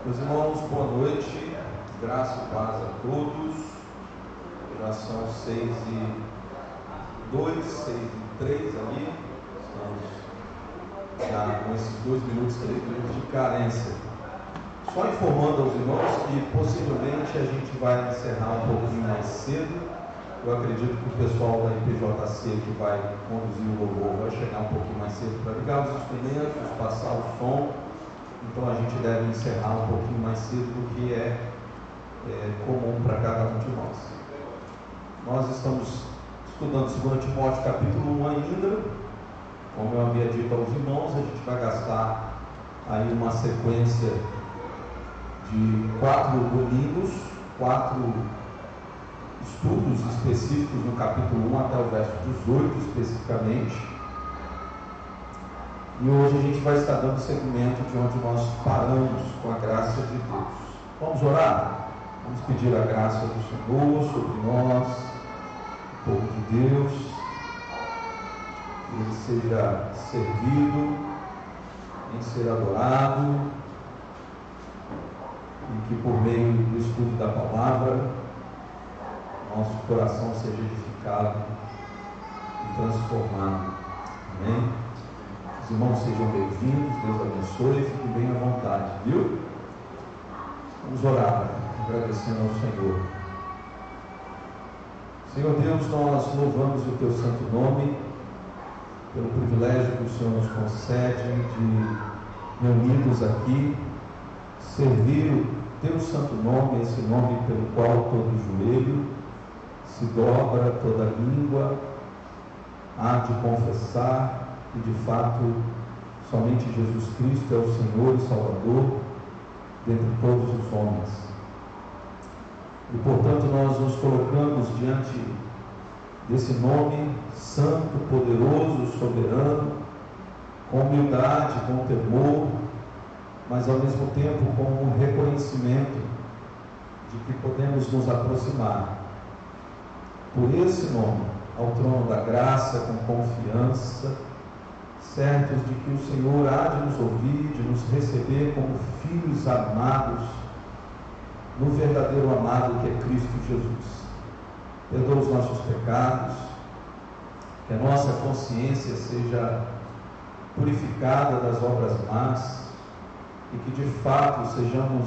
Meus irmãos, boa noite, graça e paz a todos. Já são 6h02, 6h03 ali. Estamos já com esses 2 minutos, 3 minutos de carência. Só informando aos irmãos que possivelmente a gente vai encerrar um pouquinho mais cedo. Eu acredito que o pessoal da IPJC que vai conduzir o louvor vai chegar um pouquinho mais cedo para ligar os instrumentos, passar o som. Então a gente deve encerrar um pouquinho mais cedo do que é comum para cada um de nós. Nós estamos estudando 2 Timóteo capítulo 1 ainda. Como eu havia dito aos irmãos, a gente vai gastar aí uma sequência de 4 domingos, 4 estudos específicos no capítulo 1 até o verso 18 especificamente. E hoje a gente vai estar dando seguimento de onde nós paramos com a graça de Deus. Vamos orar? Vamos pedir a graça do Senhor sobre nós, o povo de Deus, que Ele seja servido, em ser adorado, e que por meio do estudo da palavra, nosso coração seja edificado e transformado. Amém? Os irmãos sejam bem-vindos, Deus abençoe, fiquem bem à vontade, viu? Vamos orar, agradecendo ao Senhor. Senhor Deus, nós louvamos o Teu santo nome, pelo privilégio que o Senhor nos concede de, reunidos aqui, servir o Teu santo nome, esse nome pelo qual todo joelho se dobra, toda língua há de confessar e de fato somente Jesus Cristo é o Senhor e Salvador dentre todos os homens. E portanto nós nos colocamos diante desse nome santo, poderoso, soberano, com humildade, com temor, mas ao mesmo tempo com um reconhecimento de que podemos nos aproximar por esse nome ao trono da graça com confiança, certos de que o Senhor há de nos ouvir, de nos receber como filhos amados no verdadeiro amado que é Cristo Jesus. Perdoa os nossos pecados, que a nossa consciência seja purificada das obras más e que de fato sejamos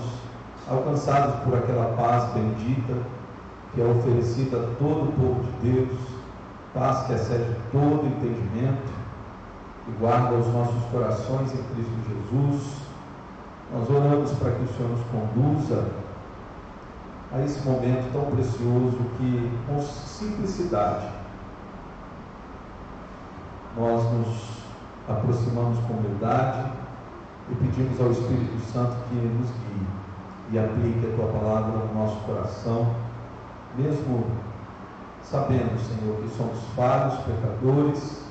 alcançados por aquela paz bendita que é oferecida a todo o povo de Deus, paz que excede todo entendimento e guarda os nossos corações em Cristo Jesus. Nós oramos para que o Senhor nos conduza a esse momento tão precioso que, com simplicidade, nós nos aproximamos com humildade e pedimos ao Espírito Santo que nos guie e aplique a Tua palavra no nosso coração, mesmo sabendo, Senhor, que somos falhos, pecadores,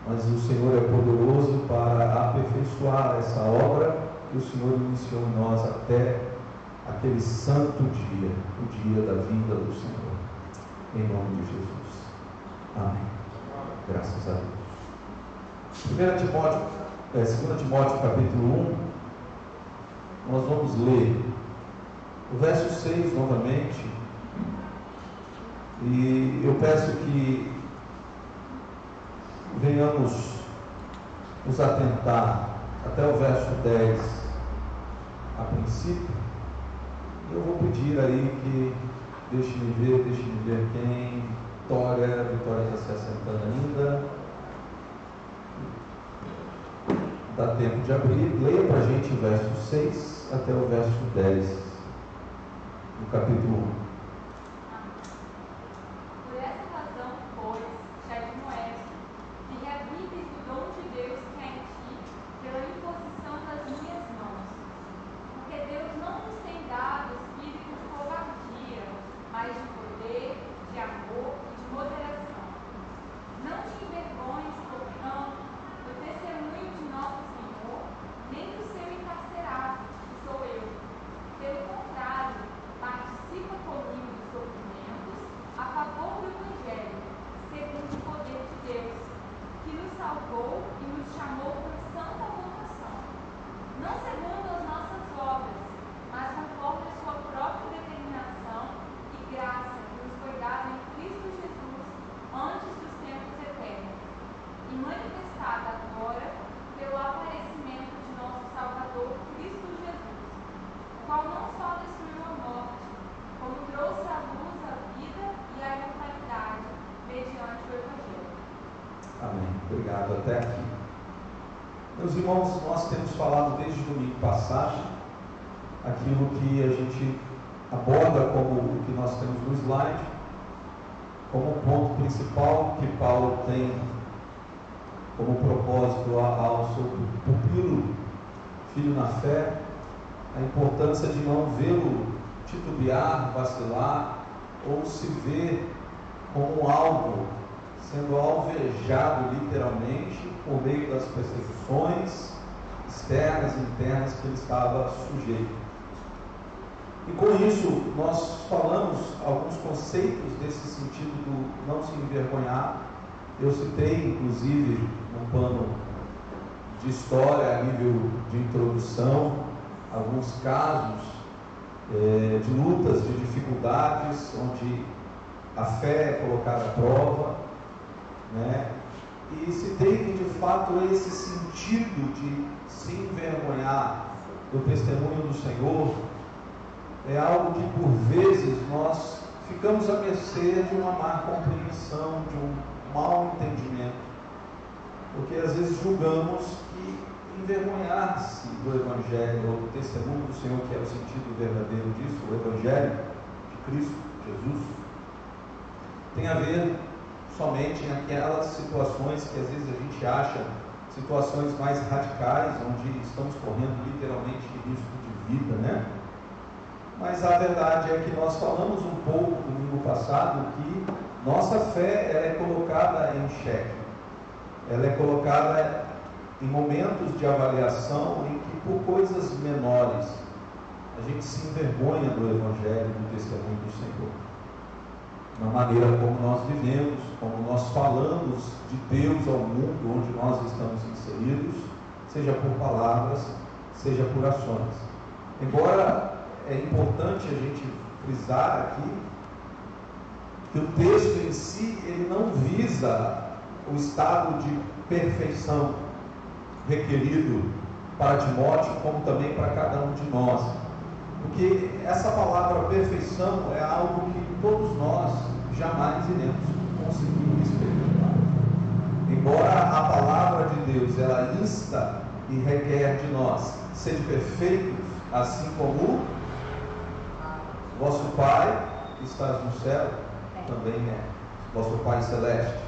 mas o Senhor é poderoso para aperfeiçoar essa obra que o Senhor iniciou em nós até aquele santo dia, o dia da vinda do Senhor. Em nome de Jesus. Amém. Graças a Deus. 2 Timóteo capítulo 1, nós vamos ler o verso 6 novamente, e eu peço que venhamos nos atentar até o verso 10 a princípio. Eu vou pedir aí que deixe-me ver quem. Vitória está se assentando ainda. Dá tempo de abrir. Leia para a gente o verso 6 até o verso 10 do capítulo 1. Nem do seu encarcerado, que sou eu. Pelo contrário, participa comigo até aqui. Meus irmãos, nós temos falado desde o domingo passado aquilo que a gente aborda como o que nós temos no slide, como ponto principal que Paulo tem como propósito ao seu pupilo, filho na fé, a importância de não vê-lo titubear, vacilar, ou se ver como algo sendo alvejado literalmente por meio das perseguições externas e internas que ele estava sujeito. E com isso nós falamos alguns conceitos desse sentido do não se envergonhar. Eu citei inclusive um plano de história a nível de introdução alguns casos de lutas, de dificuldades, onde a fé é colocada à prova, né? E citei que de fato esse sentido de se envergonhar do testemunho do Senhor é algo que por vezes nós ficamos à mercê de uma má compreensão, de um mau entendimento, porque às vezes julgamos que envergonhar-se do Evangelho ou do testemunho do Senhor, que é o sentido verdadeiro disso, o Evangelho de Cristo Jesus, tem a ver somente em aquelas situações que às vezes a gente acha situações mais radicais, onde estamos correndo literalmente risco de vida, né? Mas a verdade é que nós falamos um pouco domingo passado que nossa fé ela é colocada em xeque, ela é colocada em momentos de avaliação em que por coisas menores a gente se envergonha do Evangelho, do testemunho do Senhor, na maneira como nós vivemos, como nós falamos de Deus ao mundo onde nós estamos inseridos, seja por palavras, seja por ações. Embora é importante a gente frisar aqui que o texto em si ele não visa o estado de perfeição requerido para Timóteo, como também para cada um de nós, porque essa palavra perfeição é algo que todos nós jamais iremos conseguir experimentar. Embora a palavra de Deus ela insta e requer de nós ser perfeitos, assim como vosso Pai que estás no céu também é vosso Pai celeste.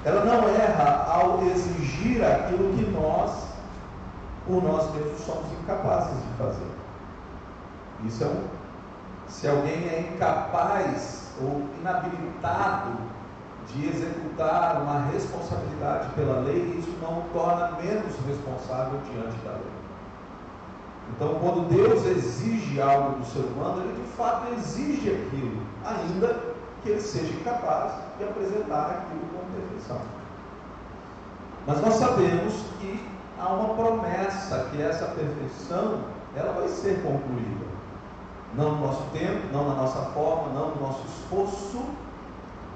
Ela não erra ao exigir aquilo que nós, por nós mesmos, somos incapazes de fazer. Isso é se alguém é incapaz ou inabilitado de executar uma responsabilidade pela lei, isso não o torna menos responsável diante da lei. Então, quando Deus exige algo do ser humano, Ele de fato exige aquilo, ainda que ele seja incapaz de apresentar aquilo com perfeição. Mas nós sabemos que há uma promessa que essa perfeição ela vai ser concluída. Não no nosso tempo, não na nossa forma, não no nosso esforço,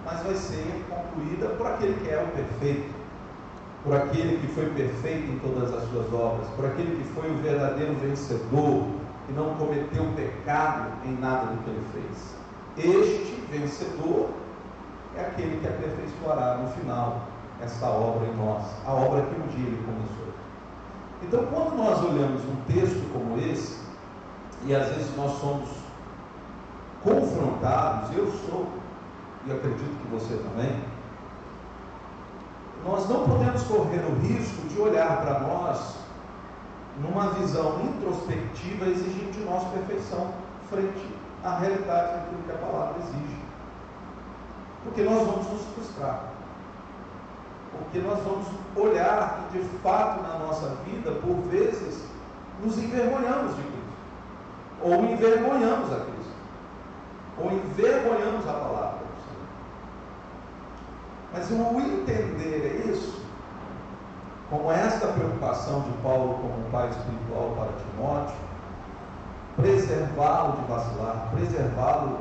mas vai ser concluída por aquele que é o perfeito, por aquele que foi perfeito em todas as suas obras, por aquele que foi o verdadeiro vencedor, que não cometeu pecado em nada do que ele fez. Este vencedor é aquele que aperfeiçoará no final esta obra em nós, a obra que um dia ele começou. Então, quando nós olhamos um texto como esse, e às vezes nós somos confrontados, eu sou, e acredito que você também, nós não podemos correr o risco de olhar para nós numa visão introspectiva exigindo de nós perfeição frente à realidade daquilo que a palavra exige. Porque nós vamos nos frustrar. Porque nós vamos olhar e de fato na nossa vida, por vezes, nos envergonhamos de Cristo. Ou envergonhamos a Cristo. Ou envergonhamos a palavra do Senhor. Mas o entender isso, como esta preocupação de Paulo como um pai espiritual para Timóteo, preservá-lo de vacilar, preservá-lo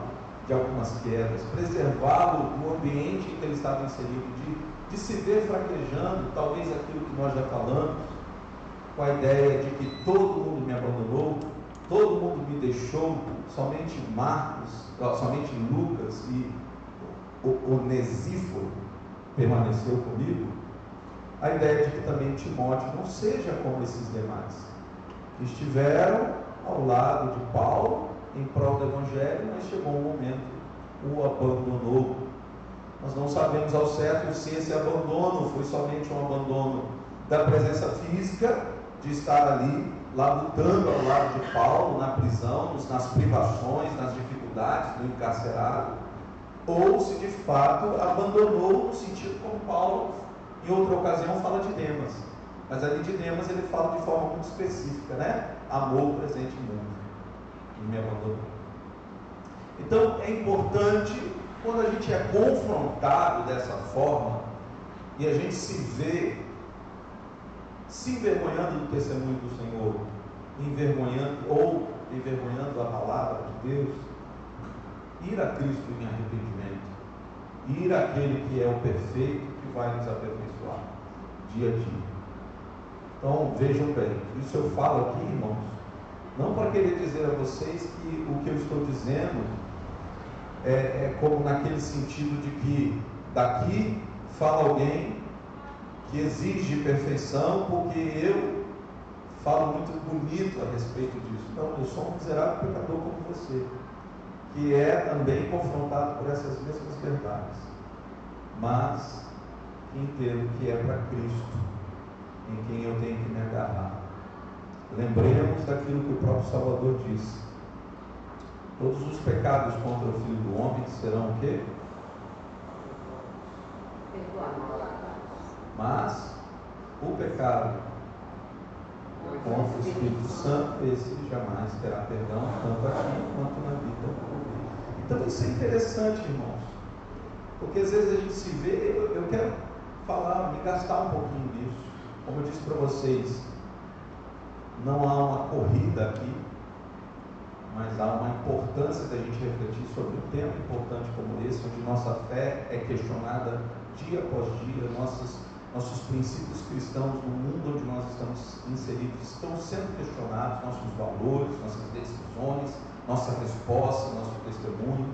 de algumas quedas, preservá-lo do ambiente em que ele estava inserido, de se ver fraquejando, talvez aquilo que nós já falamos, com a ideia de que todo mundo me abandonou, todo mundo me deixou, somente Marcos, somente Lucas e Onesíforo permaneceu comigo, a ideia de que também Timóteo não seja como esses demais, que estiveram ao lado de Paulo em prol do Evangelho, mas chegou um momento, o abandonou. Nós não sabemos ao certo se esse abandono foi somente um abandono da presença física, de estar ali, labutando ao lado de Paulo, na prisão, nas privações, nas dificuldades do encarcerado, ou se de fato abandonou no sentido como Paulo, em outra ocasião, fala de Demas. Mas ali de Demas ele fala de forma muito específica, né? Amou o presente mundo e me abandonou. Então é importante, quando a gente é confrontado dessa forma, e a gente se vê se envergonhando do testemunho do Senhor, envergonhando a palavra de Deus, ir a Cristo em arrependimento, ir àquele que é o perfeito, que vai nos aperfeiçoar dia a dia. Então vejam bem, isso eu falo aqui, irmãos, não para querer dizer a vocês que o que eu estou dizendo é como naquele sentido de que daqui fala alguém que exige perfeição porque eu falo muito bonito a respeito disso. Não, eu sou um miserável pecador como você, que é também confrontado por essas mesmas verdades, mas entendo que é para Cristo em quem eu tenho que me agarrar. Lembremos daquilo que o próprio Salvador disse: todos os pecados contra o Filho do Homem serão o quê? Perdoados. Mas o pecado contra o Espírito Santo, esse jamais terá perdão, tanto aqui quanto na vida. Então isso é interessante, irmãos, porque às vezes a gente se vê, eu quero falar, me gastar um pouquinho nisso. Como eu disse para vocês, não há uma corrida aqui, mas há uma importância da gente refletir sobre um tema importante como esse, onde nossa fé é questionada dia após dia, nossos princípios cristãos no mundo onde nós estamos inseridos estão sendo questionados, nossos valores, nossas decisões, nossa resposta, nosso testemunho.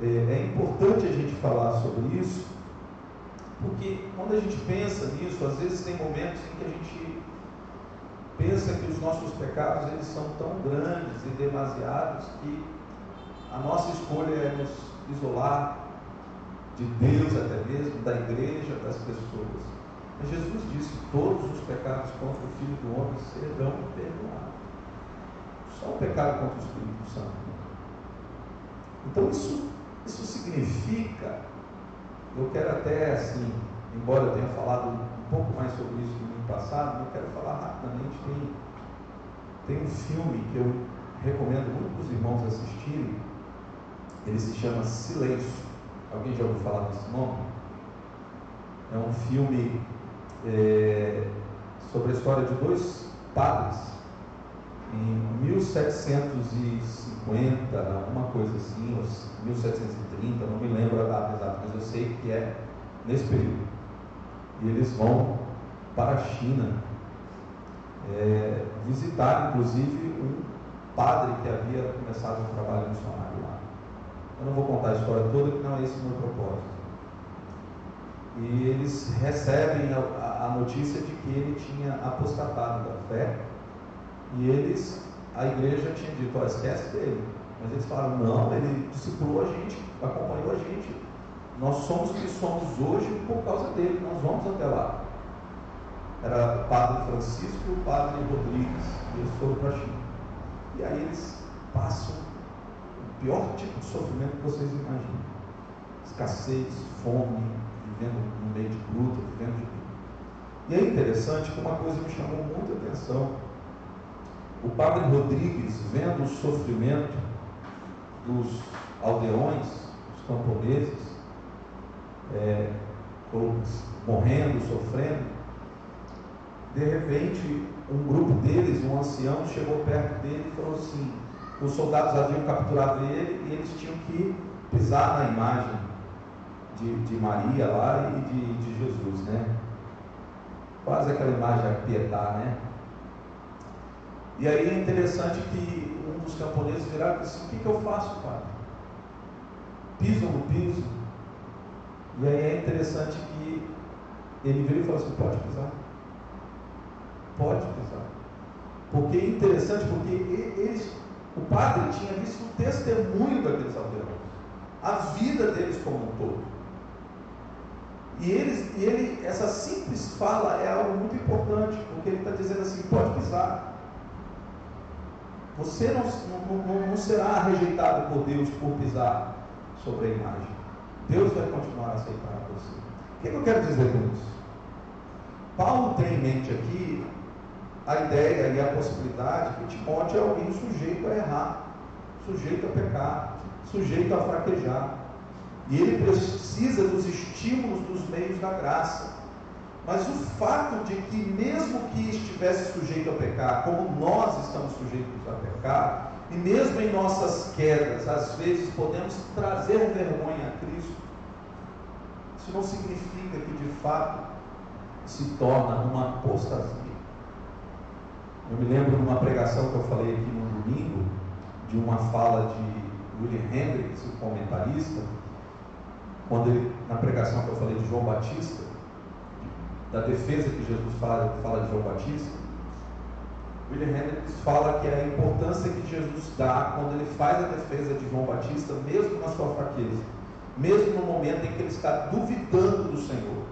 É importante a gente falar sobre isso, porque quando a gente pensa nisso, às vezes tem momentos em que a gente pensa que os nossos pecados eles são tão grandes e demasiados que a nossa escolha é nos isolar de Deus, até mesmo da igreja, das pessoas. Mas Jesus disse: todos os pecados contra o Filho do Homem serão perdoados. Só o pecado contra o Espírito Santo. Então isso significa, eu quero até assim, embora eu tenha falado um pouco mais sobre isso no ano passado, eu quero falar rapidamente. Tem um filme que eu recomendo muito para os irmãos assistirem. Ele se chama Silêncio. Alguém já ouviu falar desse nome? É um filme sobre a história de dois padres em 1750, uma coisa assim, ou 1730, não me lembro a data exata, mas eu sei que é nesse período. E eles vão para a China visitar, inclusive, um padre que havia começado um trabalho missionário lá. Eu não vou contar a história toda, porque não é esse o meu propósito. E eles recebem a notícia de que ele tinha apostatado da fé, e a igreja tinha dito: ó, esquece dele. Mas eles falaram: não, ele discipulou a gente, acompanhou a gente, nós somos o que somos hoje por causa dele, nós vamos até lá. Era o padre Francisco e o padre Rodrigues, e eles foram para a China. E aí eles passam o pior tipo de sofrimento que vocês imaginam: escassez, fome, vivendo no meio de luta, vivendo de tudo. E é interessante que uma coisa me chamou muita atenção. O padre Rodrigues, vendo o sofrimento dos aldeões, dos camponeses, morrendo, sofrendo, de repente um grupo deles, um ancião, chegou perto dele e falou assim: os soldados haviam capturado ele e eles tinham que pisar na imagem de Maria lá e de Jesus, né? Quase aquela imagem a pietar, né? E aí é interessante que um dos camponeses viraram e disse: o que eu faço, padre? Piso ou não piso? E aí é interessante que ele veio e falou assim: pode pisar. Pode pisar. Porque é interessante, porque o padre tinha visto o testemunho daqueles aldeões, a vida deles como um todo. E essa simples fala é algo muito importante, porque ele está dizendo assim: pode pisar. Você não será rejeitado por Deus por pisar sobre a imagem. Deus vai continuar a aceitar você. O que eu quero dizer com isso? Paulo tem em mente aqui a ideia e a possibilidade que Timóteo é alguém sujeito a errar, sujeito a pecar, sujeito a fraquejar. E ele precisa dos estímulos dos meios da graça. Mas o fato de que, mesmo que estivesse sujeito a pecar, como nós estamos sujeitos a pecar, e mesmo em nossas quedas, às vezes podemos trazer vergonha a Cristo, isso não significa que de fato se torna uma apostasia. Eu me lembro de uma pregação que eu falei aqui no domingo, de uma fala de William Hendricks, o comentarista, quando ele, na pregação que eu falei de João Batista, da defesa que Jesus fala de João Batista, William Hendricks fala que é a importância que Jesus dá quando ele faz a defesa de João Batista, mesmo na sua fraqueza, mesmo no momento em que ele está duvidando do Senhor.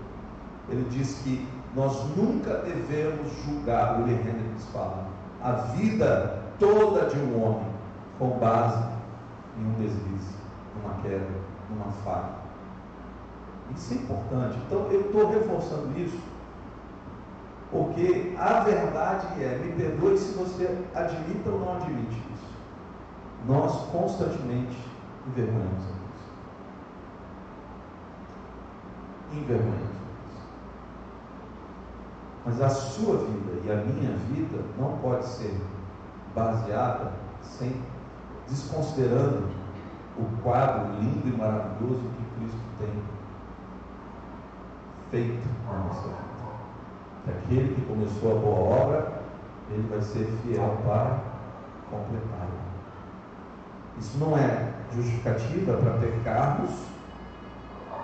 Ele diz que nós nunca devemos julgar, William Hendricks fala, a vida toda de um homem com base em um deslize, numa queda, numa falha. Isso é importante. Então eu estou reforçando isso porque a verdade é, me perdoe se você admita ou não admite isso, nós constantemente envergonhamos a Deus. Envergonhamos a Deus. Mas a sua vida e a minha vida não pode ser baseada desconsiderando o quadro lindo e maravilhoso que Cristo tem feito na nossa vida. Que aquele que começou a boa obra, ele vai ser fiel para completá-la. Isso não é justificativa para pecarmos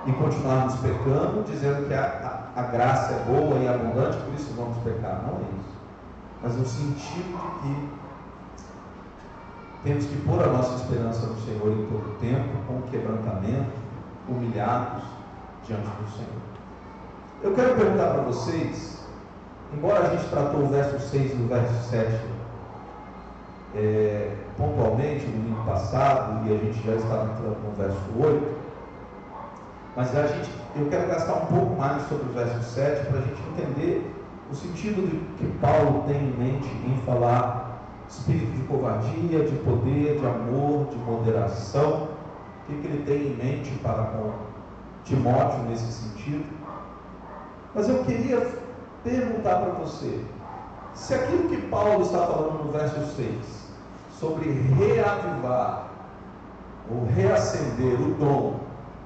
e continuarmos pecando, dizendo que a graça é boa e abundante, por isso vamos pecar. Não é isso. Mas no sentido de que temos que pôr a nossa esperança no Senhor em todo o tempo, com quebrantamento, humilhados diante do Senhor. Eu quero perguntar para vocês, embora a gente tratou o verso 6 e o verso 7 pontualmente no domingo passado, e a gente já estava entrando no verso 8, mas eu quero gastar um pouco mais sobre o verso 7 para a gente entender o sentido que Paulo tem em mente em falar espírito de covardia, de poder, de amor, de moderação. O que ele tem em mente para com Timóteo nesse sentido. Mas eu queria perguntar para você, se aquilo que Paulo está falando no verso 6, sobre reavivar ou reacender o dom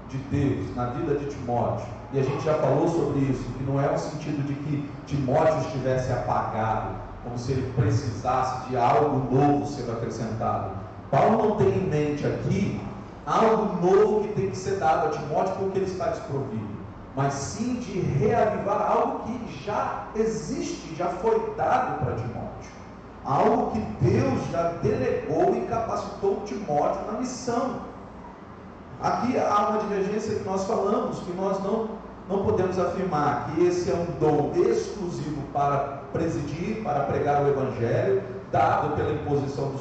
de Deus na vida de Timóteo, e a gente já falou sobre isso, que não é o sentido de que Timóteo estivesse apagado, como se ele precisasse de algo novo sendo acrescentado. Paulo não tem em mente aqui algo novo que tem que ser dado a Timóteo porque ele está desprovido, mas sim de reavivar algo que já existe, já foi dado para Timóteo, algo que Deus já delegou e capacitou Timóteo na missão. Aqui há uma divergência que nós falamos, que nós não podemos afirmar que esse é um dom exclusivo para presidir, para pregar o Evangelho, dado pela imposição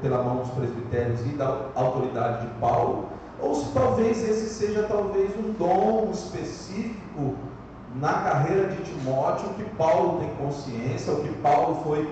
pela mão dos presbitérios e da autoridade de Paulo, ou se talvez esse seja talvez um dom específico na carreira de Timóteo, que Paulo tem consciência, ou que Paulo foi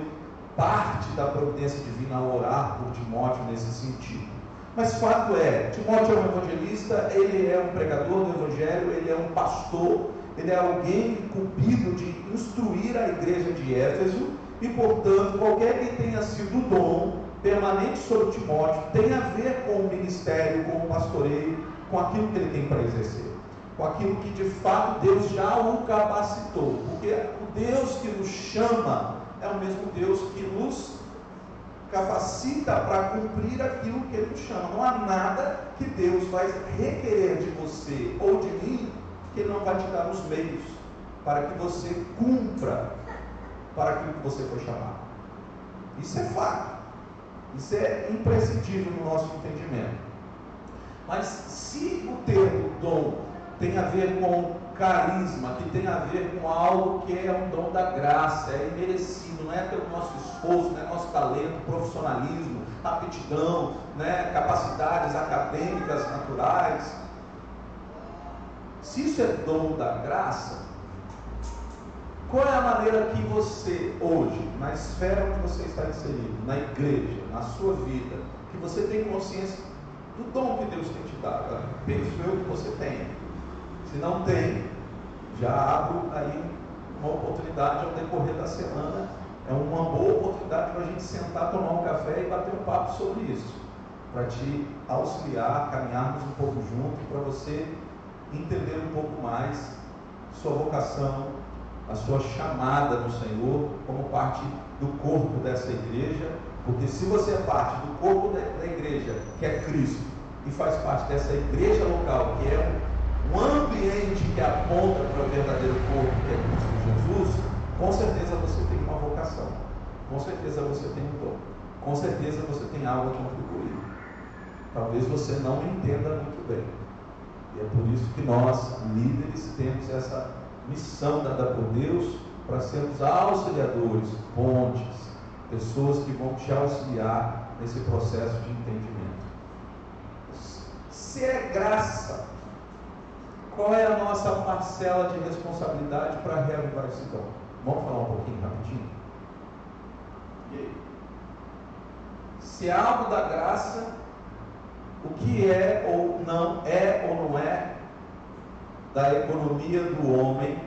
parte da providência divina ao orar por Timóteo nesse sentido. Mas fato é, Timóteo é um evangelista, ele é um pregador do Evangelho, ele é um pastor, ele é alguém incumbido de instruir a igreja de Éfeso, e portanto, qualquer que tenha sido o dom permanente sobre Timóteo tem a ver com o ministério, com o pastoreio, com aquilo que ele tem para exercer, com aquilo que de fato Deus já o capacitou, porque o Deus que nos chama é o mesmo Deus que nos capacita para cumprir aquilo que Ele nos chama. Não há nada que Deus vai requerer de você ou de mim que Ele não vai te dar os meios para que você cumpra para aquilo que você foi chamado. Isso é fato. Isso é imprescindível no nosso entendimento. Mas se o termo dom tem a ver com carisma, que tem a ver com algo que é um dom da graça, é imerecido, não é pelo nosso esforço, não é nosso talento, profissionalismo, aptidão, né, capacidades acadêmicas, naturais. Se isso é dom da graça, qual é a maneira que você, hoje, na esfera onde você está inserido, na igreja, na sua vida, que você tem consciência do dom que Deus tem te dado? Penso eu que você tem. Se não tem, já abro aí uma oportunidade ao decorrer da semana. É uma boa oportunidade para a gente sentar, tomar um café e bater um papo sobre isso, para te auxiliar, caminharmos um pouco junto, para você entender um pouco mais sua vocação, a sua chamada no Senhor, como parte do corpo dessa igreja. Porque se você é parte do corpo da igreja, que é Cristo, e faz parte dessa igreja local, que é um ambiente que aponta para o verdadeiro corpo, que é Cristo Jesus, com certeza você tem uma vocação, com certeza você tem um dom, com certeza você tem algo a contribuir. Talvez você não entenda muito bem, e é por isso que nós, líderes, temos essa missão dada por Deus para sermos auxiliadores, pontes, pessoas que vão te auxiliar nesse processo de entendimento. Se é graça, qual é a nossa parcela de responsabilidade para reavivar esse dom? Vamos falar um pouquinho rapidinho? E aí? Se é algo da graça, o que é ou não é da economia do homem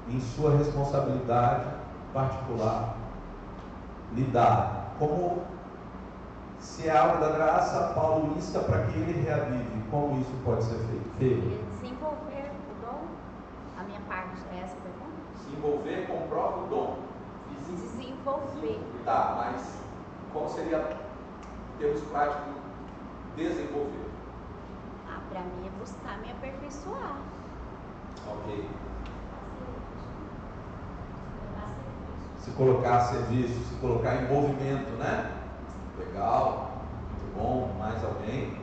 em sua responsabilidade particular lidar? Como, se é algo da graça, Paulo insta para que ele reavive. Como isso pode ser feito? Desenvolver o dom. A minha parte é essa pergunta? Se envolver com o próprio dom. Desenvolver. Tá, mas qual seria, em termos práticos, desenvolver? Para mim é buscar me aperfeiçoar. Ok. Se colocar a serviço, se colocar em movimento, né? Legal, muito bom. Mais alguém?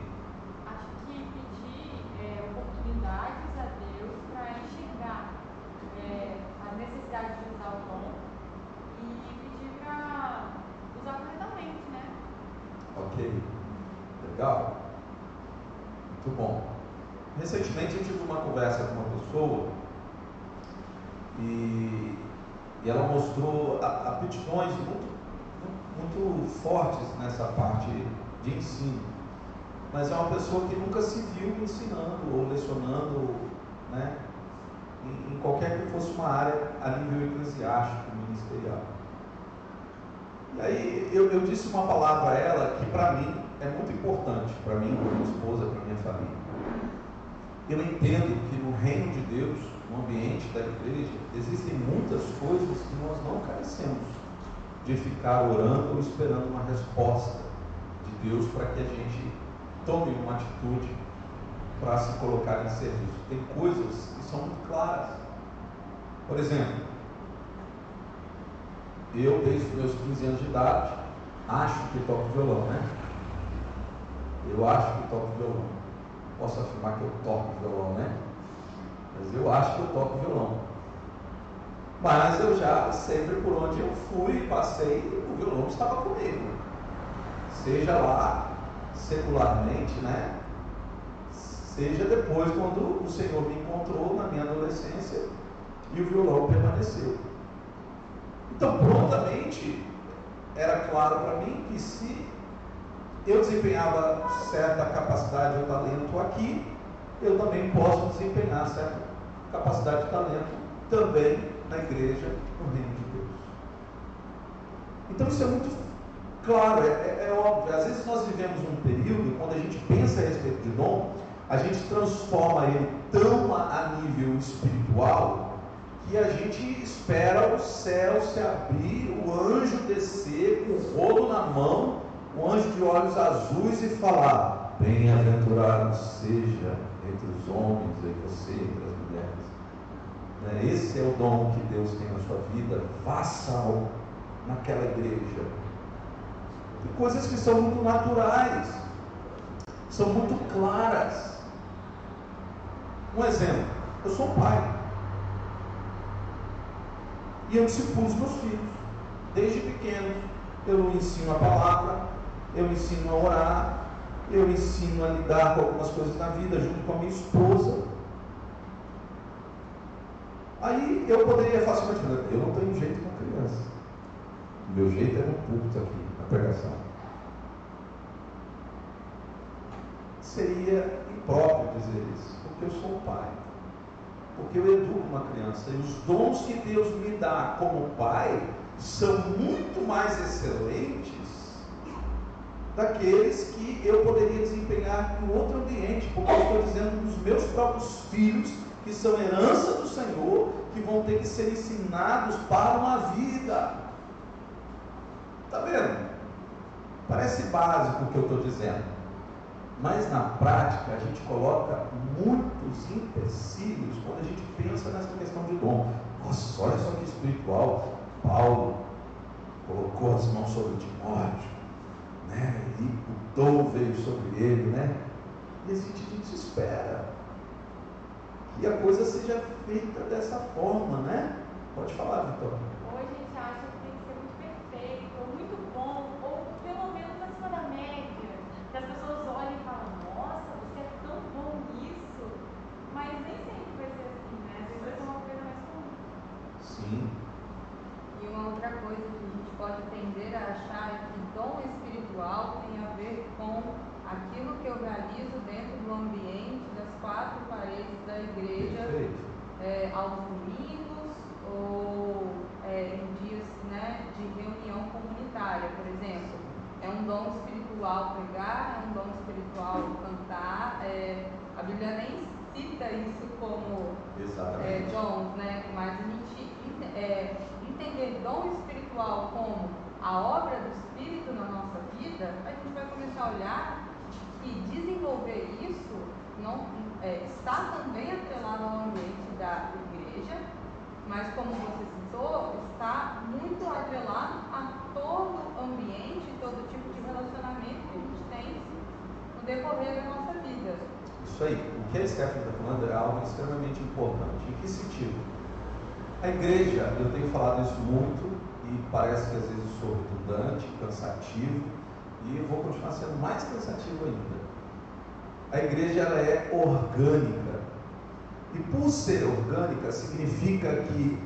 Acho que pedir oportunidades a Deus para enxergar as necessidades de usar o dom e pedir para usar plenamente, né? Ok, legal, muito bom. Recentemente eu tive uma conversa com uma pessoa e ela mostrou aptidões muito fortes nessa parte de ensino, mas é uma pessoa que nunca se viu ensinando ou lecionando, né, em qualquer que fosse uma área a nível eclesiástico, ministerial. E aí eu disse uma palavra a ela que para mim é muito importante, para mim, para minha esposa, para minha família. Eu entendo que no reino de Deus, no ambiente da igreja, existem muitas coisas que nós não carecemos de ficar orando ou esperando uma resposta de Deus para que a gente tome uma atitude para se colocar em serviço. Tem coisas que são muito claras. Por exemplo, eu desde os meus 15 anos de idade acho que toco violão, né? Eu acho que toco violão. Posso afirmar que eu toco violão, né? Mas eu acho que eu toco violão. Mas eu já, sempre por onde eu fui, passei, o violão estava comigo. Seja lá, secularmente, né? Seja depois, quando o Senhor me encontrou na minha adolescência e o violão permaneceu. Então, prontamente, era claro para mim que se eu desempenhava certa capacidade ou talento aqui, eu também posso desempenhar certa capacidade e talento também na igreja, no reino de Deus. Então isso é muito claro, é óbvio. Às vezes nós vivemos um período, quando a gente pensa a respeito de dom, a gente transforma ele tão a nível espiritual, que a gente espera o céu se abrir, o anjo descer com o rolo na mão, um anjo de olhos azuis e falar: bem-aventurado seja entre os homens, entre você, entre as mulheres. Esse é o dom que Deus tem na sua vida. Faça-o naquela igreja. Tem coisas que são muito naturais, são muito claras. Um exemplo: eu sou um pai e eu discipulo os meus filhos desde pequenos. Eu ensino a palavra, eu ensino a orar, eu ensino a lidar com algumas coisas na vida junto com a minha esposa. Aí eu poderia facilmente falar: eu não tenho jeito com criança, o meu jeito é no púlpito aqui, na pregação. Seria impróprio dizer isso, porque eu sou pai, porque eu educo uma criança, e os dons que Deus me dá como pai são muito mais excelentes daqueles que eu poderia desempenhar em outro ambiente, porque eu estou dizendo dos meus próprios filhos, que são herança do Senhor, que vão ter que ser ensinados para uma vida. Está vendo? Parece básico o que eu estou dizendo, mas na prática a gente coloca muitos empecilhos quando a gente pensa nessa questão de dom. Nossa, olha só que espiritual. Paulo colocou as mãos sobre Timóteo, e o dom veio sobre ele, e a gente espera que a coisa seja feita dessa forma, Pode falar, Vitória. Hoje a gente acha que tem que ser muito perfeito, ou muito bom, ou pelo menos acima da média, que as pessoas olhem e falam: nossa, você é tão bom nisso, mas nem sempre vai ser assim, Às vezes vai ser uma coisa mais comum. Sim. E uma outra coisa que a gente pode tender a achar é que dom espiritual tem a ver com aquilo que eu realizo dentro do ambiente das quatro paredes da igreja, aos domingos ou em dias de reunião comunitária, por exemplo. É um dom espiritual pregar, é um dom espiritual cantar. A Bíblia nem cita isso como dons, mas a gente entender dom espiritual como a obra do Espírito na nossa vida, a gente vai começar a olhar que desenvolver isso não está também atrelado ao ambiente da igreja, mas como você citou, está muito atrelado a todo ambiente, todo tipo de relacionamento que a gente tem no decorrer da nossa vida. Isso aí, o que a Stephanie está falando é algo extremamente importante. Em que sentido? A igreja, eu tenho falado isso muito, e parece que às vezes sou redundante, cansativo, e eu vou continuar sendo mais cansativo ainda. A igreja, ela é orgânica, e por ser orgânica significa que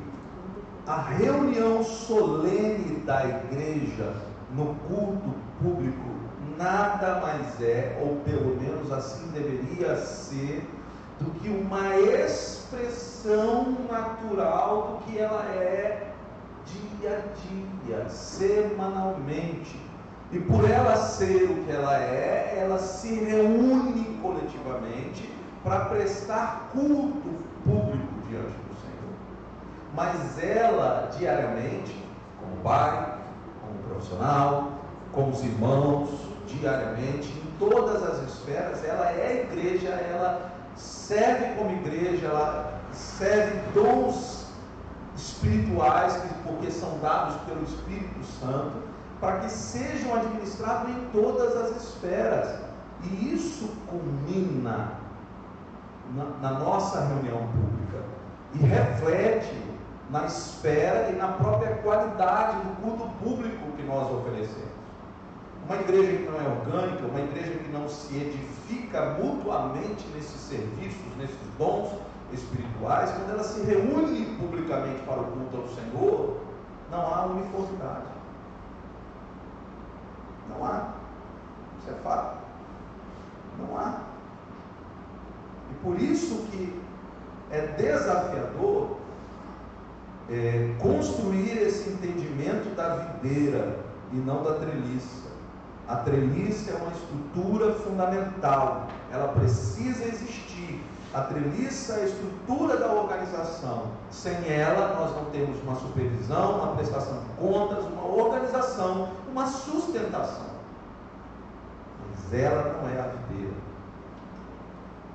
a reunião solene da igreja no culto público nada mais é, ou pelo menos assim deveria ser, do que uma expressão natural do que ela é dia a dia, semanalmente. E por ela ser o que ela se reúne coletivamente para prestar culto público diante do Senhor. Mas ela, diariamente, como pai, como profissional, com os irmãos, diariamente, em todas as esferas, ela é igreja, ela serve como igreja, ela serve dons espirituais, porque são dados pelo Espírito Santo, para que sejam administrados em todas as esferas. E isso culmina na nossa reunião pública e reflete na esfera e na própria qualidade do culto público que nós oferecemos. Uma igreja que não é orgânica, uma igreja que não se edifica mutuamente nesses serviços, nesses dons espirituais, quando ela se reúne publicamente para o culto ao Senhor, não há uniformidade. Não há. Isso é fato. Não há. E por isso que é desafiador construir esse entendimento da videira e não da treliça. A treliça é uma estrutura fundamental, ela precisa existir. A treliça é a estrutura da organização. Sem ela, nós não temos uma supervisão, uma prestação de contas, uma organização, uma sustentação. Mas ela não é a videira.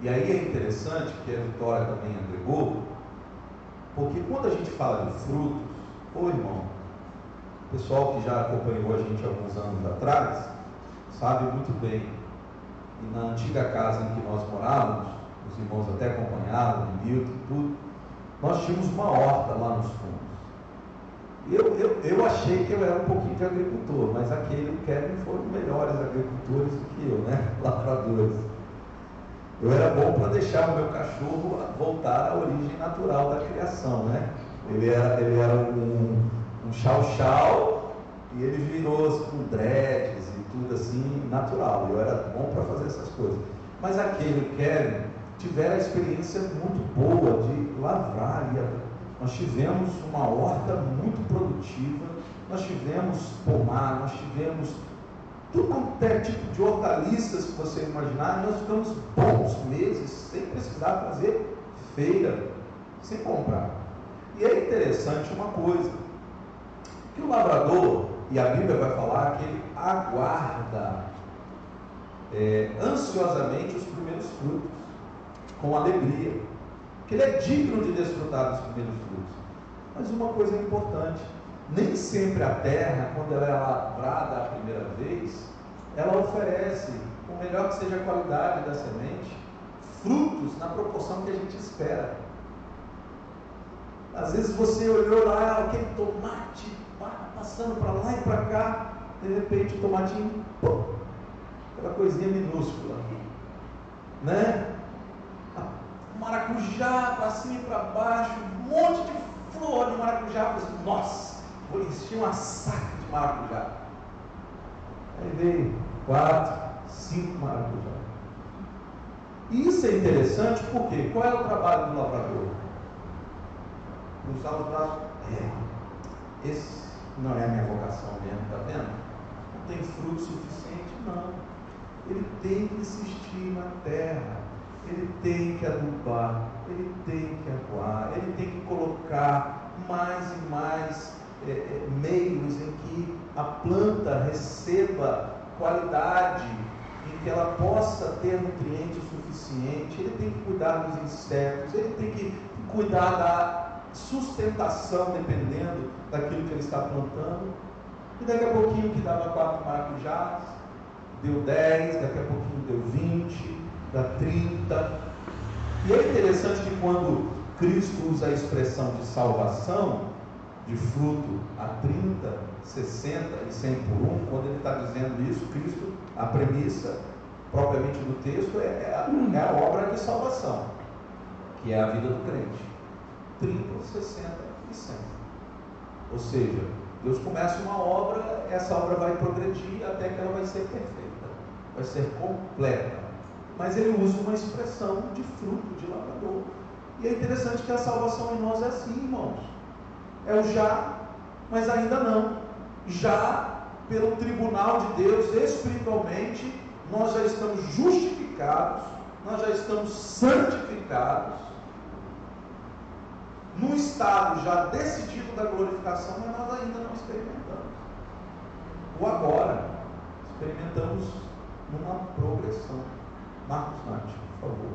E aí é interessante que a Vitória também agregou, porque quando a gente fala de frutos, ô irmão, o pessoal que já acompanhou a gente há alguns anos atrás, sabe muito bem, e na antiga casa em que nós morávamos, os irmãos até acompanhavam, Milton e tudo, nós tínhamos uma horta lá nos fundos. Eu achei que eu era um pouquinho de agricultor, mas aquele e o Kevin foram melhores agricultores do que eu, né? Lavradores. Eu era bom para deixar o meu cachorro voltar à origem natural da criação, né? Ele era um chau-chau e ele virou com dreads e tudo assim, natural. Eu era bom para fazer essas coisas. Mas aquele e o Kevin tiveram a experiência muito boa de lavrar. Nós tivemos uma horta muito produtiva, nós tivemos pomar, nós tivemos tudo quanto é tipo de hortaliças que você imaginar. Nós ficamos bons meses sem precisar fazer feira, sem comprar. E é interessante uma coisa, que o lavrador, e a Bíblia vai falar que ele aguarda ansiosamente os primeiros frutos, com alegria, que ele é digno de desfrutar dos primeiros frutos. Mas uma coisa é importante, nem sempre a terra, quando ela é lavrada a primeira vez, ela oferece, por melhor que seja a qualidade da semente, frutos na proporção que a gente espera. Às vezes você olhou lá, aquele tomate passando para lá e para cá, de repente o tomatinho, pô, aquela coisinha minúscula, né? Maracujá para cima e para baixo, um monte de flor de maracujá. Assim, nossa, vou encher uma saca de maracujá. Aí veio 4, 5 maracujá. E isso é interessante porque qual é o trabalho do lavrador? Cruzar os braços. Esse não é a minha vocação mesmo, está vendo? Não tem fruto suficiente, não. Ele tem que insistir na terra. Ele tem que adubar, ele tem que aguar, ele tem que colocar mais e mais meios em que a planta receba qualidade, em que ela possa ter nutriente suficiente. Ele tem que cuidar dos insetos, ele tem que cuidar da sustentação, dependendo daquilo que ele está plantando. E daqui a pouquinho que dava 4 maracujás, deu 10, daqui a pouquinho deu 20, dá 30. E é interessante que quando Cristo usa a expressão de salvação, de fruto a 30, 60 e 100 por 1, quando ele está dizendo isso, Cristo, a premissa propriamente do texto é a obra de salvação, que é a vida do crente. 30, 60 e 100. Ou seja, Deus começa uma obra, essa obra vai progredir até que ela vai ser perfeita, vai ser completa. Mas ele usa uma expressão de fruto, de lavrador. E é interessante que a salvação em nós é assim, irmãos. É o já, mas ainda não. Já, pelo tribunal de Deus, espiritualmente, nós já estamos justificados, nós já estamos santificados, num estado já decidido da glorificação, mas nós ainda não experimentamos. O agora, experimentamos numa progressão. Marcos Nath, por favor.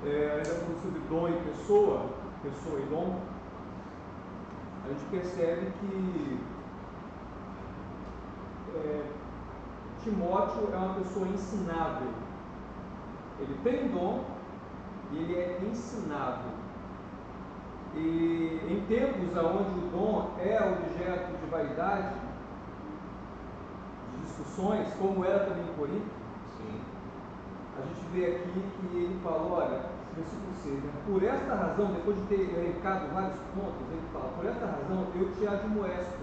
Ainda falando sobre dom e pessoa e dom, a gente percebe que Timóteo é uma pessoa ensinável. Ele tem um dom e ele é ensinável. E em tempos onde o dom é objeto de vaidade, de discussões, como era também em Corinto, a gente vê aqui que ele falou, olha, versículo 6, né? Por esta razão, depois de ter elencado vários pontos, ele fala, por esta razão eu te admoesto,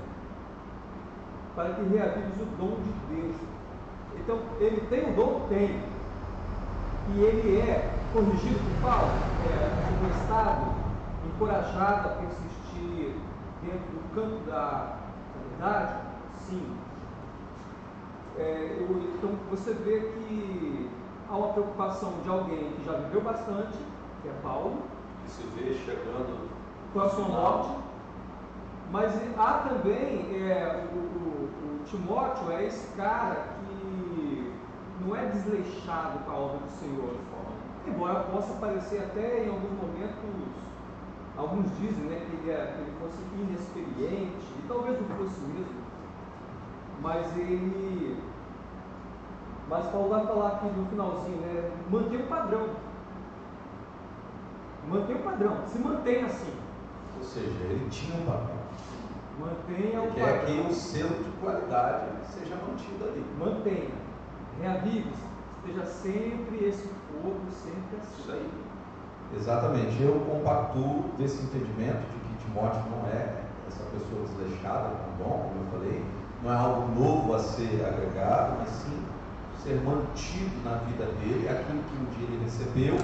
para que reavives o dom de Deus. Então, ele tem o dom? Tem. E ele é corrigido por Paulo, admoestado, encorajado a persistir dentro do campo da verdade? Sim. Então, você vê que há uma preocupação de alguém que já viveu bastante, que é Paulo, que se vê chegando com a sua morte, mas há também o Timóteo é esse cara que não é desleixado com a obra do Senhor, Embora possa parecer até em alguns momentos, alguns dizem, né, que ele fosse inexperiente, e talvez não fosse mesmo, mas Paulo vai falar aqui no finalzinho, né, manter o padrão. Manter o padrão, se mantém assim. Ou seja, ele tinha um papel. Mantenha o Quer padrão. que o selo de qualidade seja mantido ali. Mantenha. Reavive-se. Esteja sempre esse fogo, sempre assim. Isso aí. Exatamente. Eu compactuo desse entendimento de que Timóteo não é essa pessoa desleixada com dom, como eu falei. Não é algo novo a ser agregado, mas sim ser mantido na vida dele, aquilo que um dia ele recebeu,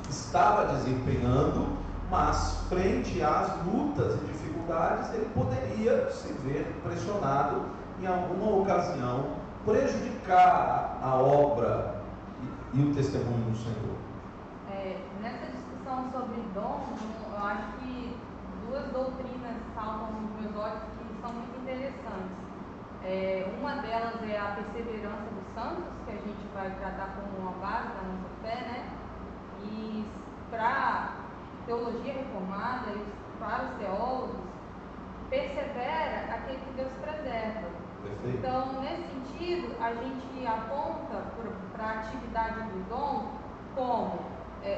estava desempenhando, mas frente às lutas e dificuldades, ele poderia se ver pressionado em alguma ocasião, prejudicar a obra e o testemunho do Senhor. Nessa discussão sobre dom, eu acho que duas doutrinas saltam nos meus olhos que são muito interessantes. Uma delas é a perseverança dos santos, que a gente vai tratar como uma base da nossa fé, né? E para a teologia reformada e para os teólogos, persevera aquele que Deus preserva. Perfeito. Então, nesse sentido, a gente aponta para a atividade do dom como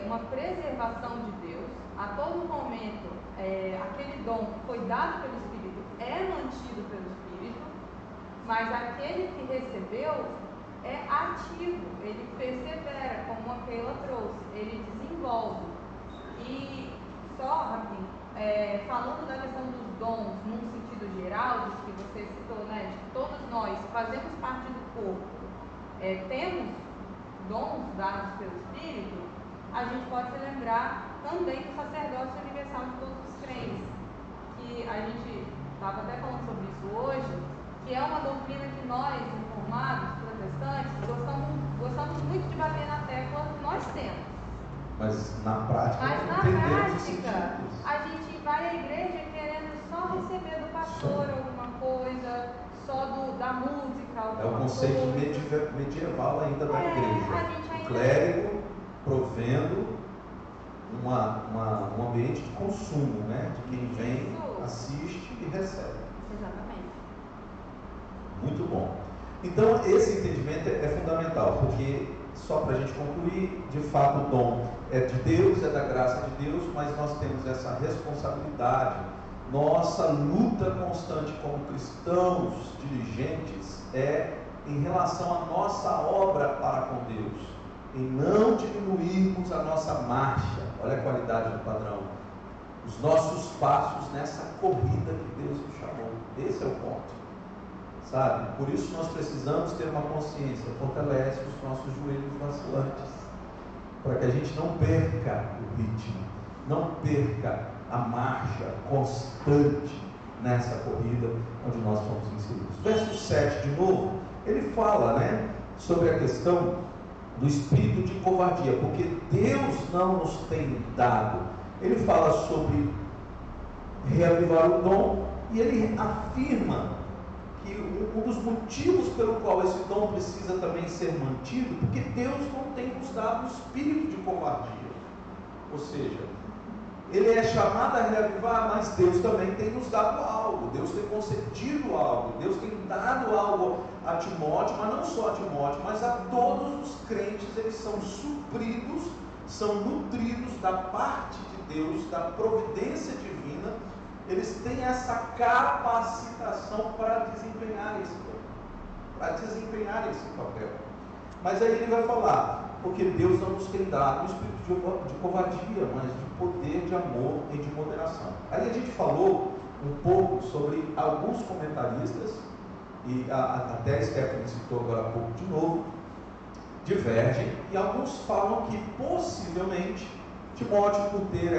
uma preservação de Deus. A todo momento, aquele dom que foi dado pelo Espírito é mantido pelo Espírito, mas aquele que recebeu é ativo, ele persevera, como a Keila trouxe, ele desenvolve. E só, rapidinho, falando da questão dos dons, num sentido geral, disso que você citou, né, de que todos nós fazemos parte do corpo, temos dons dados pelo Espírito, a gente pode se lembrar também do sacerdócio universal de todos os crentes, que a gente estava até falando sobre isso hoje, que é uma doutrina que nós, reformados, protestantes, gostamos muito de bater na tecla que nós temos. Mas na prática, a gente vai à igreja querendo só receber do pastor alguma coisa, só da música, alguma coisa. É o conceito medieval ainda da igreja. O clérigo provendo um ambiente de consumo, né? De quem vem, assiste e recebe. Exatamente. Muito bom. Então, esse entendimento é fundamental, porque, só para a gente concluir, de fato, o dom é de Deus, é da graça de Deus, mas nós temos essa responsabilidade. Nossa luta constante como cristãos diligentes é em relação à nossa obra para com Deus, em não diminuirmos a nossa marcha. Olha a qualidade do padrão. Os nossos passos nessa corrida que Deus nos chamou. Esse é o ponto. Sabe? Por isso nós precisamos ter uma consciência, fortalece os nossos joelhos vacilantes, para que a gente não perca o ritmo, não perca a marcha constante nessa corrida onde nós fomos inseridos. Verso 7 de novo, ele fala, né, sobre a questão do espírito de covardia, porque Deus não nos tem dado. Ele fala sobre reavivar o dom e ele afirma que um dos motivos pelo qual esse dom precisa também ser mantido, porque Deus não tem nos dado o espírito de covardia. Ou seja, ele é chamado a reavivar, mas Deus também tem nos dado algo, Deus tem concedido algo, Deus tem dado algo a Timóteo, mas não só a Timóteo, mas a todos os crentes. Eles são supridos, são nutridos da parte de Deus, da providência divina. Eles têm essa capacitação para desempenhar esse papel. Mas aí ele vai falar, porque Deus não nos tem dado o espírito de covardia, mas de poder, de amor e de moderação. Aí a gente falou um pouco sobre alguns comentaristas, e até a Stephanie citou agora há pouco de novo, divergem, e alguns falam que possivelmente Timóteo, por ter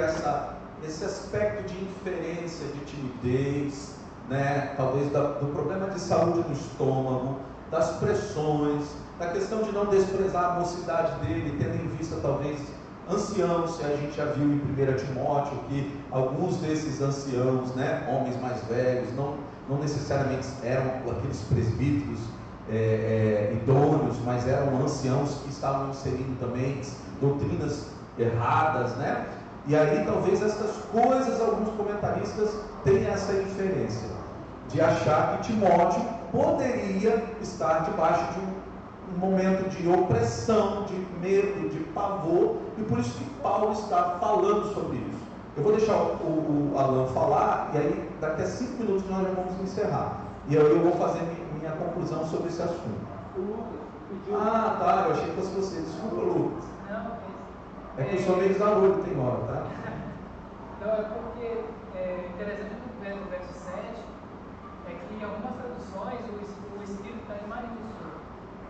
esse aspecto de indiferença, de timidez, né? Talvez do problema de saúde do estômago, das pressões, da questão de não desprezar a mocidade dele, tendo em vista talvez anciãos. A gente já viu em 1 Timóteo que alguns desses anciãos, né, homens mais velhos, não necessariamente eram aqueles presbíteros idôneos, mas eram anciãos que estavam inserindo também doutrinas erradas, né? E aí talvez essas coisas, alguns comentaristas têm essa inferência de achar que Timóteo poderia estar debaixo de um momento de opressão, de medo, de pavor, e por isso que Paulo está falando sobre isso. Eu vou deixar o Alan falar, e aí daqui a 5 minutos nós já vamos encerrar. E aí eu vou fazer minha conclusão sobre esse assunto. O Lucas pediu. Ah, tá, eu achei que fosse você. Desculpa, Lucas. Não, É que eu sou meio desarolho, tem hora, tá? Então é porque interessante no verso 7 é que em algumas traduções o Espírito está em maiúsculo.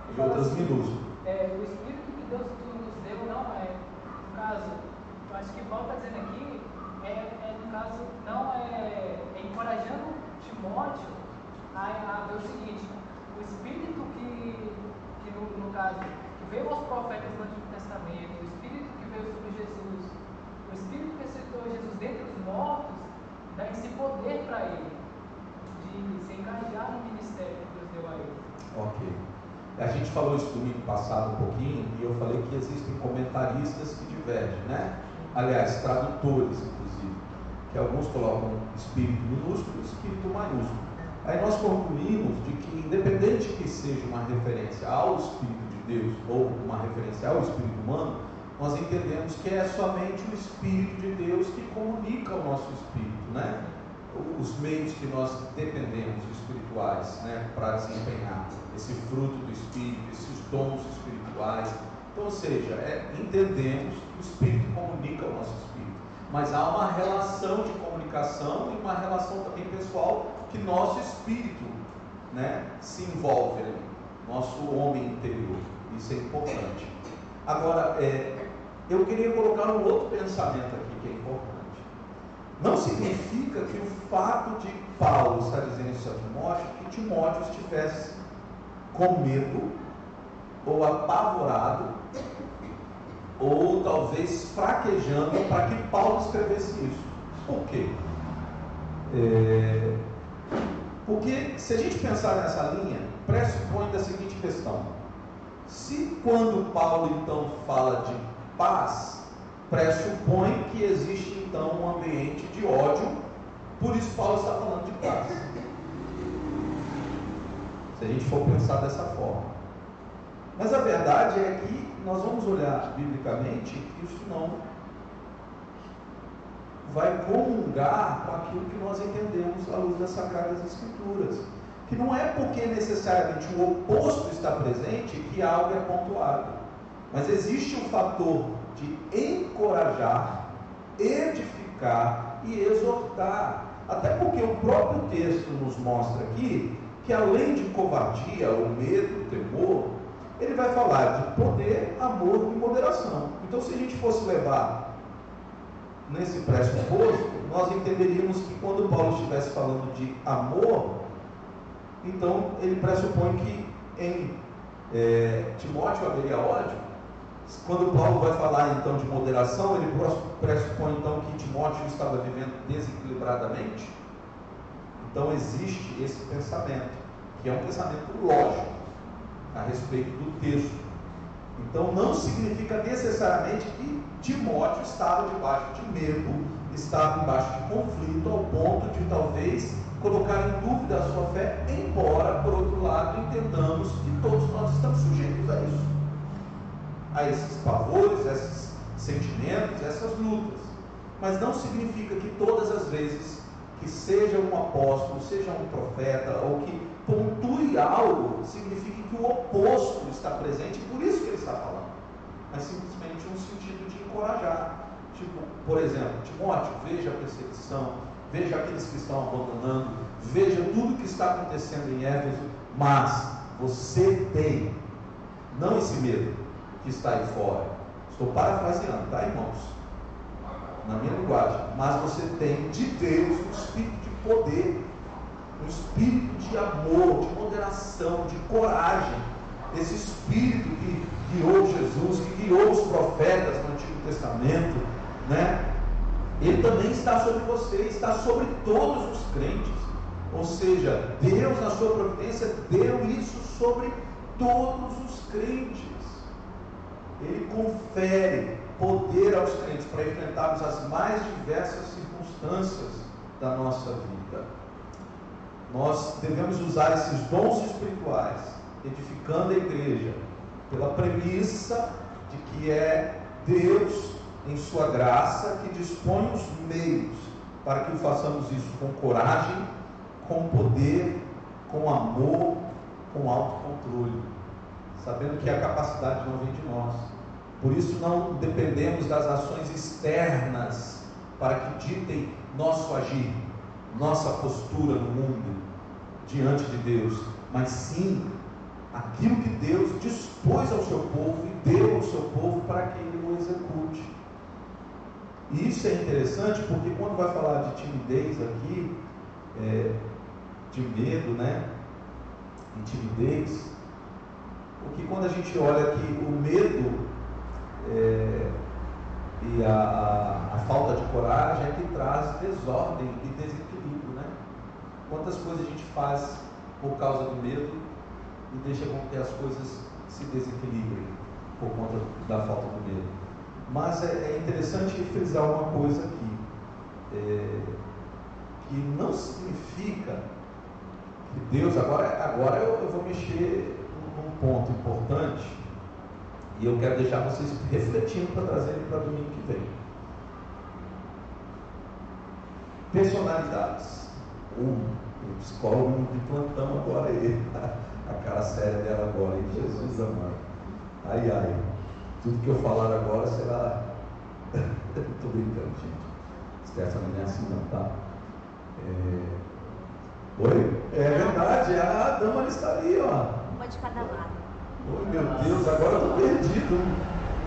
E outras minúsculas. O Espírito que Deus nos deu não é, no caso, eu acho que Paulo está dizendo aqui, no caso, não é encorajando Timóteo a ver o seguinte: o Espírito que no caso, que veio aos profetas do Antigo Testamento, o Espírito que veio sobre Jesus, o Espírito que ressuscitou Jesus dentre os mortos, dá esse poder para ele, de se engajar no ministério que Deus deu a ele. Ok. A gente falou isso domingo passado um pouquinho, e eu falei que existem comentaristas que divergem, né? Aliás, tradutores, inclusive, que alguns colocam espírito minúsculo e espírito maiúsculo. Aí nós concluímos de que, independente que seja uma referência ao Espírito de Deus ou uma referência ao Espírito humano, nós entendemos que é somente o Espírito de Deus que comunica o nosso espírito, né? Os meios que nós dependemos espirituais, né, para desempenhar esse fruto do Espírito, esses dons espirituais. Então, ou seja, entendemos que o Espírito comunica o nosso espírito, mas há uma relação de comunicação e uma relação também pessoal que nosso espírito, né, se envolve ali, nosso homem interior. Isso é importante. Agora, eu queria colocar um outro pensamento aqui que é importante. Não significa que o fato de Paulo estar dizendo isso a Timóteo, que Timóteo estivesse com medo, ou apavorado, ou talvez fraquejando para que Paulo escrevesse isso. Por quê? Porque se a gente pensar nessa linha, pressupõe da seguinte questão: se quando Paulo então fala de paz, pressupõe que existe então um ambiente de ódio, por isso Paulo está falando de paz. Se a gente for pensar dessa forma. Mas a verdade é que nós vamos olhar biblicamente que isso não vai comungar com aquilo que nós entendemos à luz das Sagradas Escrituras. Que não é porque necessariamente o oposto está presente que algo é pontuado. Mas existe um fator de encorajar, edificar e exortar. Até porque o próprio texto nos mostra aqui que além de covardia, ou medo, temor, ele vai falar de poder, amor e moderação. Então, se a gente fosse levar nesse pressuposto, nós entenderíamos que quando Paulo estivesse falando de amor, então ele pressupõe que em Timóteo haveria ódio. Quando Paulo vai falar então de moderação, ele pressupõe então que Timóteo estava vivendo desequilibradamente. Então existe esse pensamento, que é um pensamento lógico a respeito do texto. Então não significa necessariamente que Timóteo estava debaixo de medo, estava debaixo de conflito, ao ponto de talvez colocar em dúvida a sua fé, embora, por outro lado, entendamos que todos nós estamos sujeitos a isso, a esses pavores, a esses sentimentos, a essas lutas. Mas não significa que todas as vezes que seja um apóstolo, seja um profeta, ou que pontue algo, signifique que o oposto está presente, por isso que ele está falando, mas simplesmente um sentido de encorajar. Tipo, por exemplo, Timóteo, veja a perseguição, veja aqueles que estão abandonando, veja tudo que está acontecendo em Éfeso, mas você tem, não esse medo que está aí fora, estou parafraseando, tá, irmãos? Na minha linguagem, mas você tem de Deus um espírito de poder, um espírito de amor, de moderação, de coragem. Esse espírito que guiou Jesus, que guiou os profetas no Antigo Testamento, né? Ele também está sobre você, está sobre todos os crentes. Ou seja, Deus, na sua providência, deu isso sobre todos os crentes. Ele confere poder aos crentes para enfrentarmos as mais diversas circunstâncias da nossa vida. Nós devemos usar esses dons espirituais, edificando a igreja, pela premissa de que é Deus, em sua graça, que dispõe os meios para que façamos isso com coragem, com poder, com amor, com autocontrole, sabendo que a capacidade não vem de nós. Por isso não dependemos das ações externas para que ditem nosso agir, nossa postura no mundo diante de Deus, mas sim aquilo que Deus dispôs ao seu povo e deu ao seu povo para que ele o execute. E isso é interessante porque quando vai falar de timidez aqui, de medo, né? E timidez, porque quando a gente olha aqui o medo e a falta de coragem é que traz desordem e desequilíbrio, né? Quantas coisas a gente faz por causa do medo e deixa com que as coisas se desequilibrem por conta da falta do medo. Mas é interessante frisar uma coisa aqui, que não significa que Deus, agora eu vou mexer num ponto importante, e eu quero deixar vocês refletindo para trazer ele para domingo que vem. Personalidades. O psicólogo de plantão agora é ele, a cara séria dela agora, hein? Jesus amado. Ai, ai. Tudo que eu falar agora será. Estou brincando, gente. Stephanie não é assim não, tá? Oi? É verdade, a dama está ali, ó. Uma de cada lado. Oi, meu Deus, agora eu estou perdido.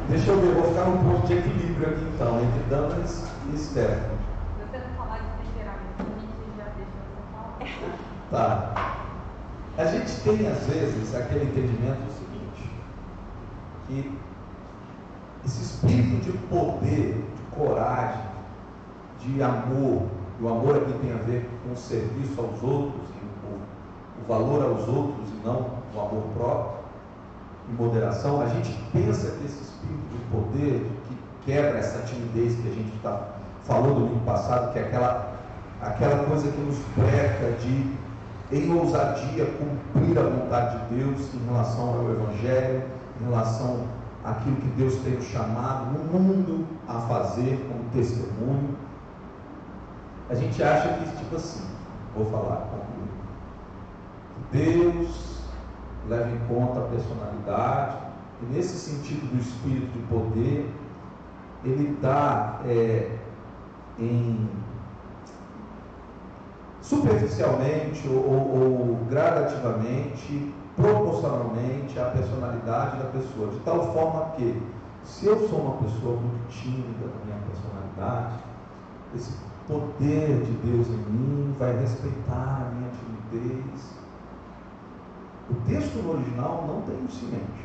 Deixa eu ver, vou ficar num ponto de equilíbrio aqui então, entre Damaris e Stephanie. Se você não falar de temperamento, a gente já deixa você falar. Tá. A gente tem às vezes aquele entendimento seguinte, que esse espírito de poder, de coragem, de amor, e o amor aqui tem a ver com o serviço aos outros, o valor aos outros e não o amor próprio, e moderação. A gente pensa que esse espírito de poder, que quebra essa timidez que a gente falou domingo passado, que é aquela coisa que nos breca de, em ousadia, cumprir a vontade de Deus em relação ao Evangelho, em relação àquilo que Deus tem nos chamado no mundo a fazer como testemunho. A gente acha que, tipo assim, vou falar, concluir, Deus leva em conta a personalidade, e nesse sentido do espírito de poder, ele dá superficialmente ou gradativamente, proporcionalmente à personalidade da pessoa, de tal forma que, se eu sou uma pessoa muito tímida na minha personalidade, esse poder de Deus em mim vai respeitar a minha timidez. O texto no original não tem isso em mente.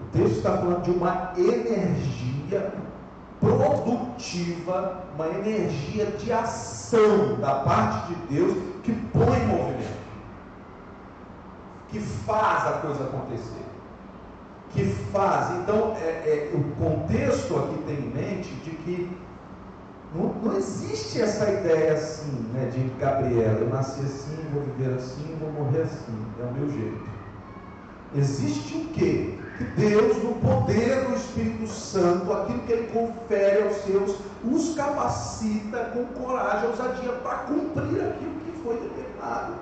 O texto está falando de uma energia produtiva, uma energia de ação da parte de Deus que põe em movimento, que faz a coisa acontecer, que faz. Então, o contexto aqui tem em mente de que não existe essa ideia assim, né, de Gabriela, eu nasci assim, vou viver assim, vou morrer assim, é o meu jeito. Existe o quê? Que Deus, no poder do Espírito Santo, aquilo que Ele confere aos seus, os capacita com coragem, ousadia, para cumprir aquilo que foi determinado.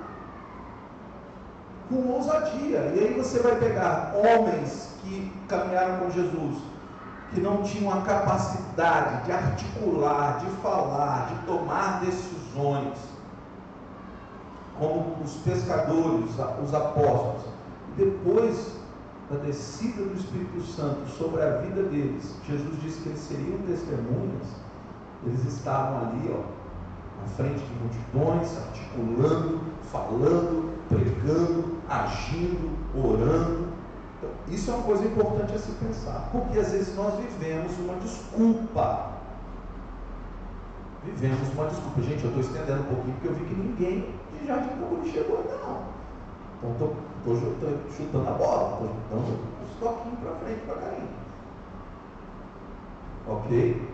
Com ousadia. E aí você vai pegar homens que caminharam com Jesus, que não tinham a capacidade de articular, de falar, de tomar decisões, como os pescadores, os apóstolos. E depois da descida do Espírito Santo sobre a vida deles, Jesus disse que eles seriam testemunhas. Eles estavam ali, na frente de multidões, articulando, falando, pregando, agindo, orando. Então, isso é uma coisa importante a se pensar, porque às vezes nós vivemos uma desculpa. Gente, eu estou estendendo um pouquinho, porque eu vi que ninguém de jardim da Guri chegou ainda não. Então estou chutando a bola, estou dando os toquinhos para frente devagarinho. Ok?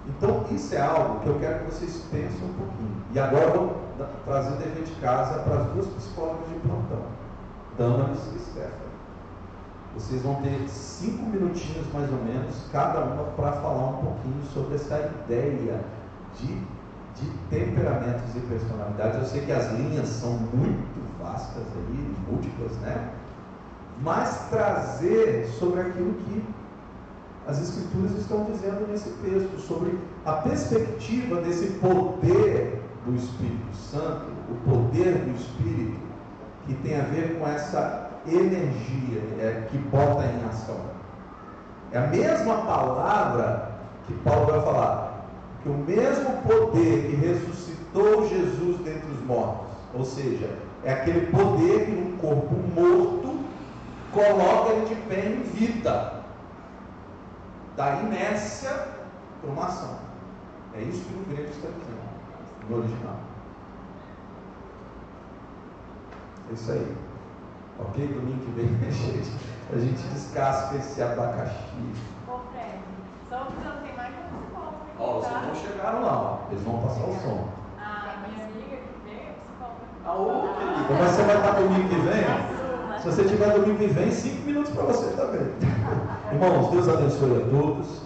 Então isso é algo que eu quero que vocês pensem um pouquinho. E agora eu vou trazer o dever de casa para as duas psicólogas de plantão, Damaris e Stephanie. Vocês vão ter 5 minutinhos mais ou menos, cada uma, para falar um pouquinho sobre essa ideia de temperamentos e personalidades. Eu sei que as linhas são muito vastas aí, múltiplas, né? Mas trazer sobre aquilo que as Escrituras estão dizendo nesse texto, sobre a perspectiva desse poder do Espírito Santo, o poder do Espírito, que tem a ver com essa energia que bota em ação. É a mesma palavra que Paulo vai falar, que o mesmo poder que ressuscitou Jesus dentre os mortos, ou seja, é aquele poder que um corpo morto coloca ele de pé em vida, da inércia para uma ação. É isso que o grego está dizendo no original. É isso aí. Ok? Domingo que vem a gente descasca esse abacaxi. Ô Fred, só que não tem mais como se pode. Ó, os irmãos chegaram lá, ó. Eles vão passar o som. A minha amiga que veio, psicóloga. Então você vai estar domingo que vem? Se você tiver domingo que vem, 5 minutos para você também. Irmãos, Deus abençoe a todos.